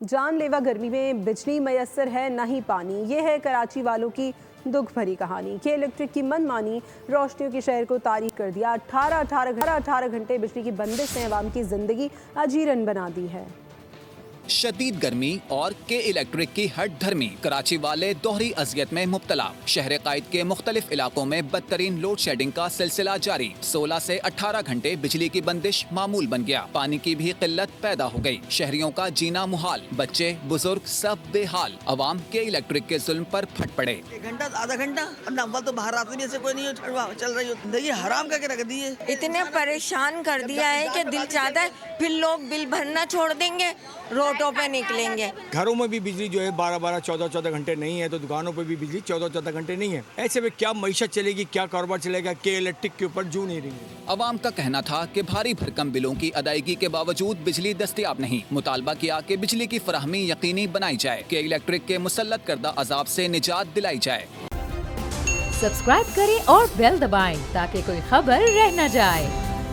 جان لیوا گرمی میں بجلی میسر ہے نہ ہی پانی، یہ ہے کراچی والوں کی دکھ بھری کہانی کہ الیکٹرک کی من مانی روشنیوں کے شہر کو تاریک کر دیا۔ 18 گھنٹے بجلی کی بندش نے عوام کی زندگی اجیرن بنا دی ہے۔ شدید گرمی اور کے الیکٹرک کی ہٹ دھرمی، کراچی والے دوہری اذیت میں مبتلا۔ شہر قائد کے مختلف علاقوں میں بدترین لوڈ شیڈنگ کا سلسلہ جاری۔ 16 سے 18 گھنٹے بجلی کی بندش معمول بن گیا۔ پانی کی بھی قلت پیدا ہو گئی۔ شہریوں کا جینا محال، بچے بزرگ سب بے حال۔ عوام کے الیکٹرک کے ظلم پر پھٹ پڑے۔ 1 گھنٹہ آدھا گھنٹہ اول تو باہر آتے نہیں، ایسے کوئی نہیں چل رہی ہوتی، حرام کر کے رکھ دیے۔ اتنے پریشان کر دیا ہے کہ دل چاہتا ہے پھر لوگ بل بھرنا چھوڑ دیں گے، روڈوں پہ نکلیں گے۔ گھروں میں بھی بجلی جو ہے 12 14 گھنٹے نہیں ہے، تو دکانوں پہ بھی بجلی 14 گھنٹے نہیں ہے۔ ایسے میں کیا معیشت چلے گی، کیا کاروبار چلے گا کہ الیکٹرک کے اوپر جو نہیں رہی ہے۔ عوام کا کہنا تھا کہ بھاری بھرکم بلوں کی ادائیگی کے باوجود بجلی دستیاب نہیں۔ مطالبہ کیا کہ بجلی کی فراہمی یقینی بنائی جائے کہ الیکٹرک کے مسلط کردہ عذاب سے نجات دلائی جائے۔ سبسکرائب کریں اور بیل دبائیں تاکہ کوئی خبر رہ نہ جائے۔